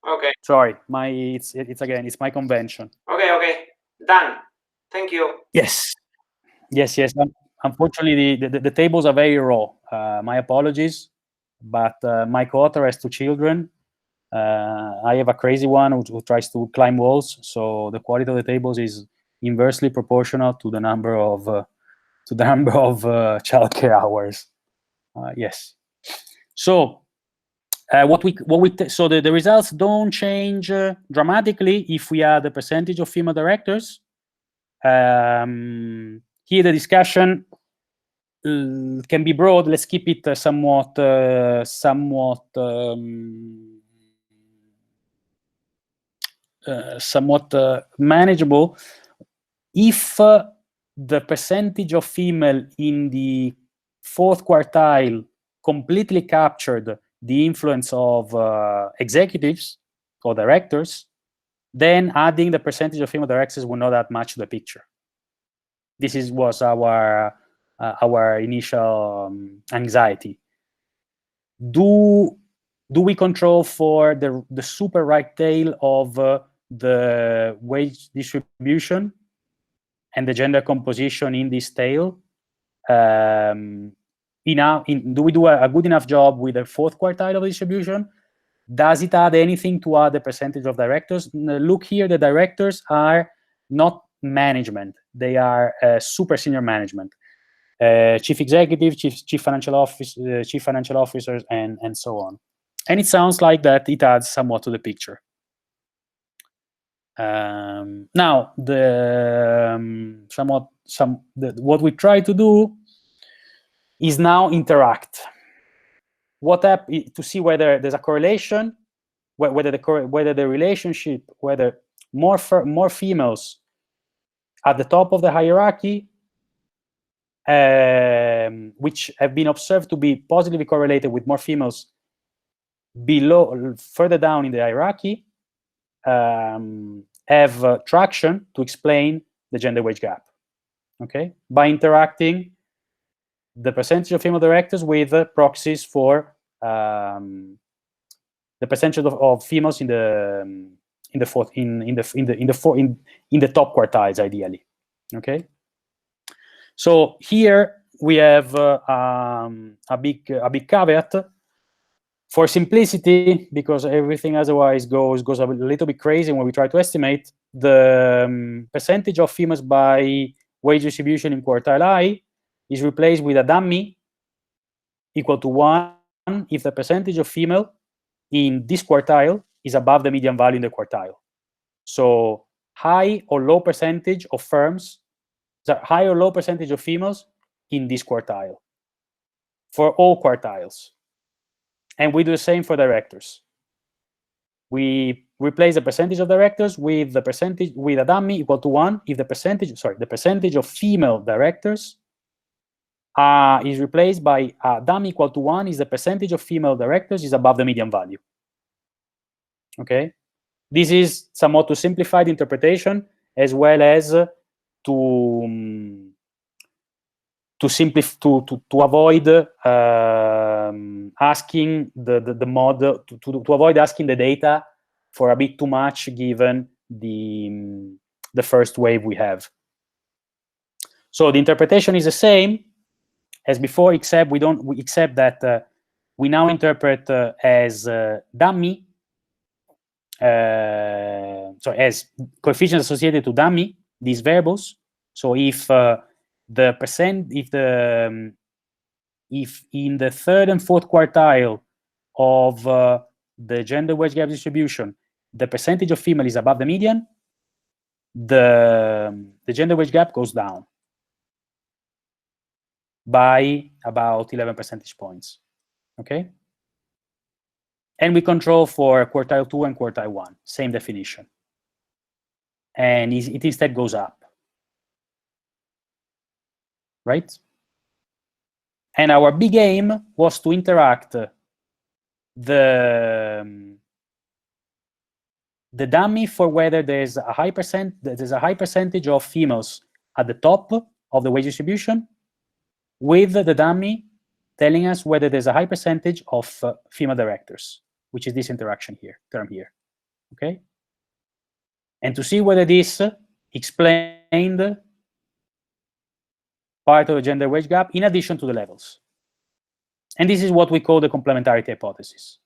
Okay. Sorry, it's again, it's my convention. Okay. Done. Thank you. Yes. Unfortunately, the tables are very raw. My apologies, but my co-author has 2 children. I have a crazy one who tries to climb walls, so the quality of the tables is inversely proportional to the number of childcare hours. Yes. So so the results don't change dramatically if we add the percentage of female directors. Here the discussion can be broad. Let's keep it somewhat manageable. If the percentage of female in the 4th quartile completely captured the influence of executives or directors, then adding the percentage of female directors will not add much to the picture. This was our initial anxiety. Do we control for the super right tail of the wage distribution and the gender composition in this tail? Do we do a good enough job with the 4th quartile of distribution? Does it add anything to add the percentage of directors? Look here, the directors are not management. They are super senior management, chief executive, chief financial officers, and so on. And it sounds like that it adds somewhat to the picture. Now, what we try to do is now interact. To see whether there's a correlation, whether the relationship, whether more females at the top of the hierarchy, which have been observed to be positively correlated with more females further down in the hierarchy, have traction to explain the gender wage gap. Okay, by interacting the percentage of female directors with proxies for the percentage of females in the top quartiles, ideally. Okay, so here we have a big caveat for simplicity, because everything otherwise goes a little bit crazy when we try to estimate the percentage of females by wage distribution in quartile I is replaced with a dummy equal to 1 if the percentage of female in this quartile is above the median value in the quartile. So high or low percentage of firms, high or low percentage of females in this quartile for all quartiles. And we do the same for directors. We replace the percentage of directors with a dummy equal to 1 if the percentage of female directors is replaced by a dummy equal to 1 is the percentage of female directors is above the median value. Okay, this is somewhat to simplify the interpretation, as well as to avoid asking the model to avoid asking the data for a bit too much, given the first wave we have. So the interpretation is the same as before, except except that we now interpret as dummy, as coefficients associated to dummy these variables. So if if in the third and fourth quartile of the gender wage gap distribution, the percentage of female is above the median, the gender wage gap goes down by about 11 percentage points. Okay? And we control for quartile 2 and quartile 1, same definition. And it instead goes up. Right? And our big aim was to interact the dummy for whether there's a high percentage of females at the top of the wage distribution, with the dummy telling us whether there's a high percentage of female directors, which is this interaction term here. Okay? And to see whether this explained part of the gender wage gap in addition to the levels. And this is what we call the complementarity hypothesis.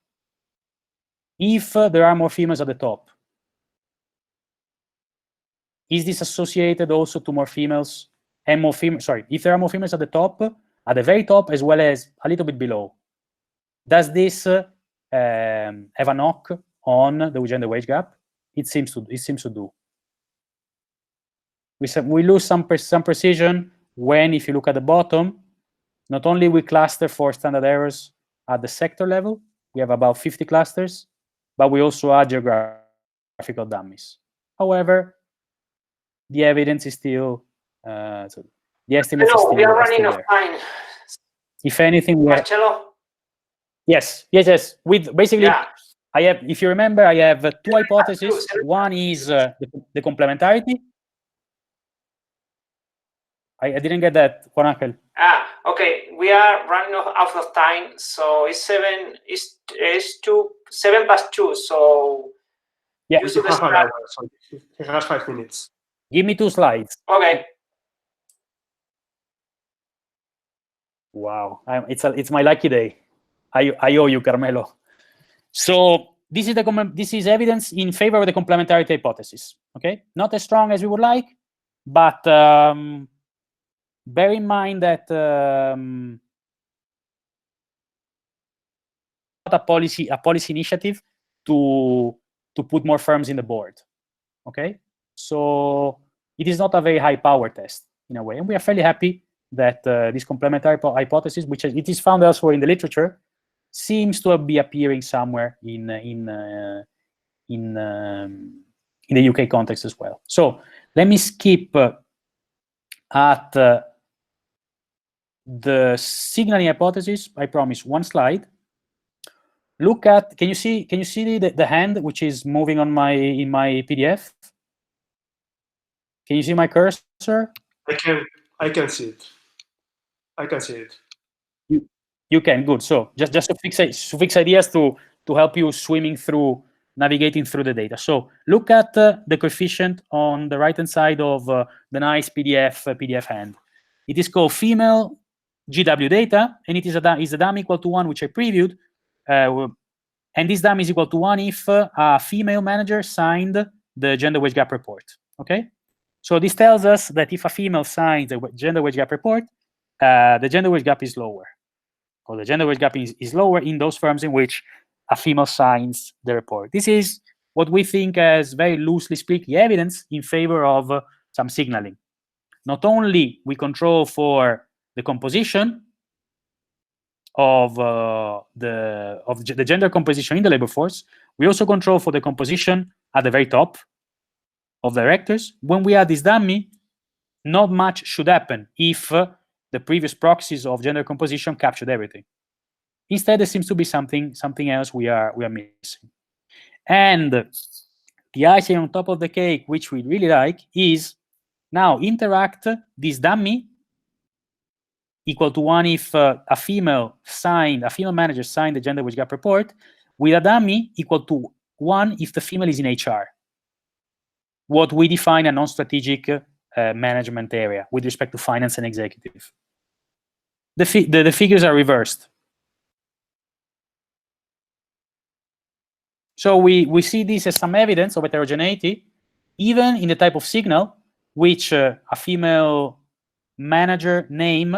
If there are more females at the top, is this associated also to more females and more females? Sorry, if there are more females at the top, at the very top, as well as a little bit below, does this have a knock on the gender wage gap? It seems to do. We lose some precision when, if you look at the bottom, not only we cluster for standard errors at the sector level, we have about 50 clusters, but we also add geographical dummies. However, the evidence is still, the estimates are still, we are running out of time. If anything, we Marcello? Yes. With basically, yeah. I have, if you remember, I have two hypotheses. One is the complementarity. I didn't get that, Juan Angel. Okay. We are running out of time, so it's 7 past 2. So yeah, you have an hour, so he has 5 minutes. Give me 2 slides. Okay. Wow, it's my lucky day. I owe you, Carmelo. So this is evidence in favor of the complementarity hypothesis. Okay, not as strong as we would like, but bear in mind that not a policy initiative to put more firms in the board. Okay, so it is not a very high power test in a way, and we are fairly happy that this complementary hypothesis, which it is found elsewhere in the literature, seems to be appearing somewhere in the UK context as well. So let me skip at the signaling hypothesis. I promise, 1 slide. Look at, can you see the hand which is moving on in my PDF? Can you see my cursor? I can see it. I can see it. You can, good. So just to fix ideas to help you navigating through the data. So look at the coefficient on the right-hand side of the nice PDF hand. It is called female GW data, and it is a dummy equal to 1, which I previewed. And this dummy is equal to 1 if a female manager signed the gender wage gap report. Okay, so this tells us that if a female signs the gender wage gap report, the gender wage gap is lower. Or the gender wage gap is lower in those firms in which a female signs the report. This is what we think as, very loosely speaking, evidence in favor of some signaling. Not only we control for the composition, of the gender composition in the labor force. We also control for the composition at the very top of directors. When we add this dummy, not much should happen if the previous proxies of gender composition captured everything. Instead, there seems to be something else we are missing. And the icing on top of the cake, which we really like, is now interact this dummy equal to 1 if a female manager signed the gender wage gap report, with a dummy equal to 1 if the female is in HR. What we define a non-strategic management area with respect to finance and executive. The figures are reversed. So we see this as some evidence of heterogeneity, even in the type of signal which a female manager name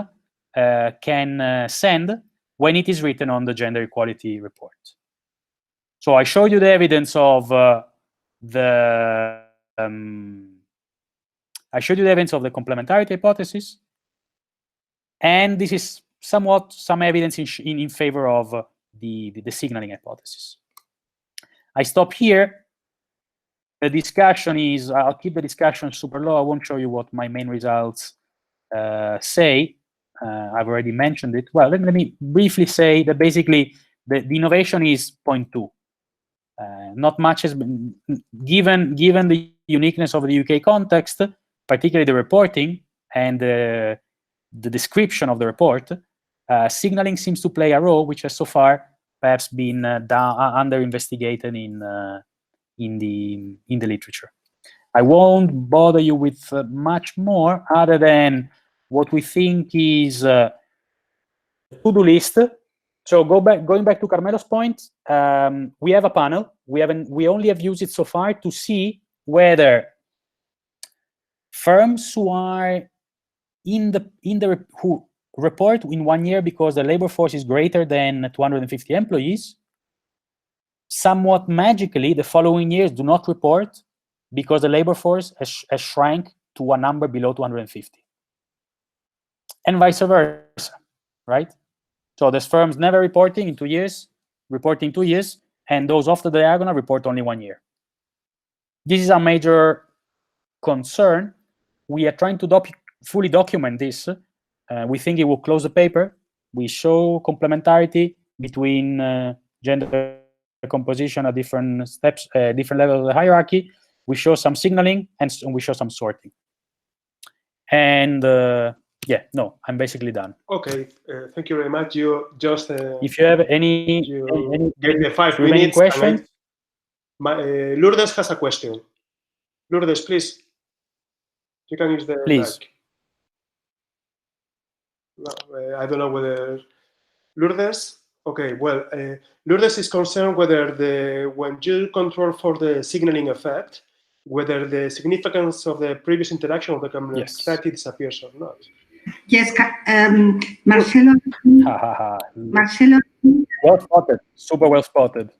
can send when it is written on the gender equality report. So I showed you the evidence of the complementarity hypothesis, and this is somewhat some evidence in favor of the signaling hypothesis. I stop here. The discussion is, I'll keep the discussion super low. I won't show you what my main results say. I've already mentioned it. Well, let me briefly say that basically the innovation is point 2. Not much has been, given the uniqueness of the UK context, particularly the reporting and the description of the report, signaling seems to play a role which has so far perhaps been under investigated in the literature. I won't bother you with much more other than what we think is a to-do list. So going back to Carmelo's point, we have a panel. We only have used it so far to see whether firms who are who report in 1 year because the labor force is greater than 250 employees, somewhat magically the following years do not report because the labor force has shrank to a number below 250. And vice versa, right? So there's firms never reporting in 2 years, reporting 2 years, and those off the diagonal report only 1 year. This is a major concern. We are trying to fully document this. We think it will close the paper. We show complementarity between gender composition at different steps, different levels of the hierarchy. We show some signaling, and we show some sorting. And yeah, no, I'm basically done. Okay, thank you very much. You just if you have any get the 5 minutes. Questions? Lourdes has a question. Lourdes, please. You can use the please. mic. No, I don't know whether Lourdes. Okay, well, Lourdes is concerned whether when you control for the signaling effect, whether the significance of the previous interaction of the complementarity disappears or not. Yes, Marcello. Marcello. Well spotted. Super well spotted.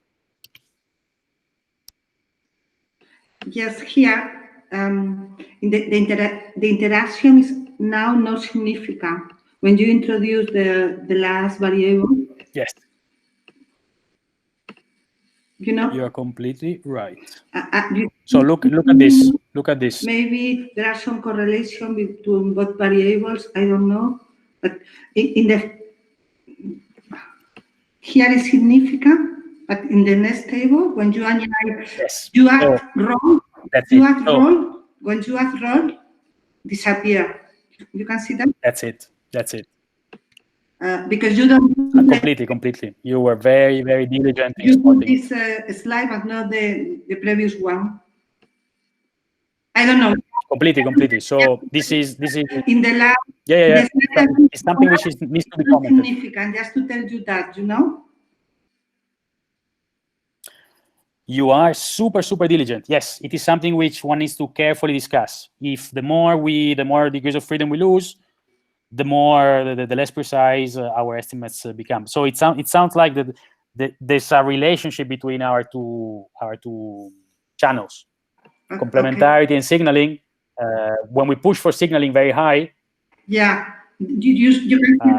Yes, here the interaction is now not significant when you introduce the last variable. Yes. You know. You are completely right. So look at this. Look at this. Maybe there are some correlation between both variables. I don't know, but here is significant. But in the next table, when you add you add role, when you add role, disappear. You can see that. That's it. That's it. Because you don't completely. You were very, very diligent. You put this slide, but not the previous one. I don't know. Completely. So this is in the lab. Yeah. It's something which needs to be commented. Significant, just to tell you that, you know. You are super diligent. Yes, it is something which one needs to carefully discuss. If the more degrees of freedom we lose, the more the less precise our estimates become. So it sounds like there's a relationship between our two channels, complementarity and signaling. When we push for signaling very high, yeah, you can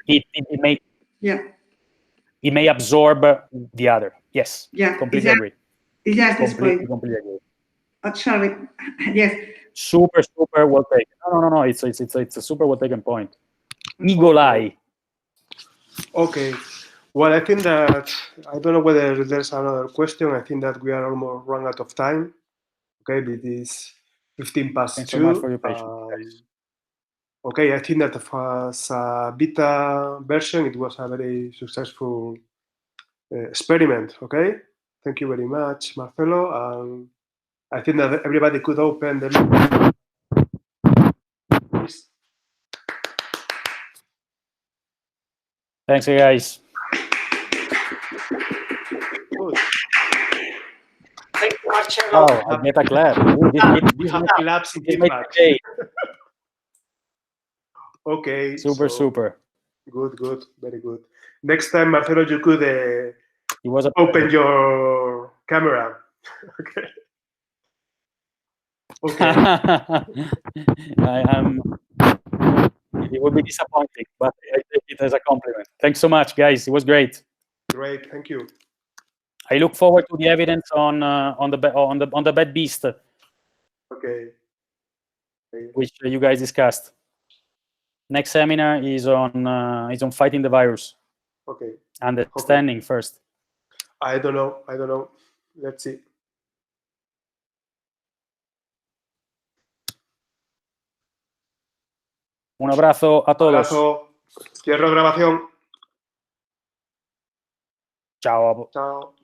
it Yeah. It may absorb the other. Yes. Yeah. Completely agree. Completely agree. Oh, sorry. Yes. Super well taken. No. It's a super well taken point. Eagle eye. Okay. Well, I think that I don't know whether there's another question. I think that we are almost run out of time. Okay, it is 15 past Thanks 2. so much for your patience. Okay, I think that as a beta version, it was a very successful experiment. Okay, thank you very much, Marcello. And I think that everybody could open the link. Thanks, guys. Good. Thank you, Marcello. Oh, I get a clap. Claps in this feedback. Okay. Super. Good. Very good. Next time, Marcello, you could open your camera. Okay. It would be disappointing, but I take it as a compliment. Thanks so much, guys. It was great. Great, thank you. I look forward to the evidence on the bad beast. Okay. Which you guys discussed. Next seminar is on fighting the virus. Okay. Understanding first. I don't know. Let's see. Un abrazo a todos. Abrazo. Cierro grabación. Ciao. Chao.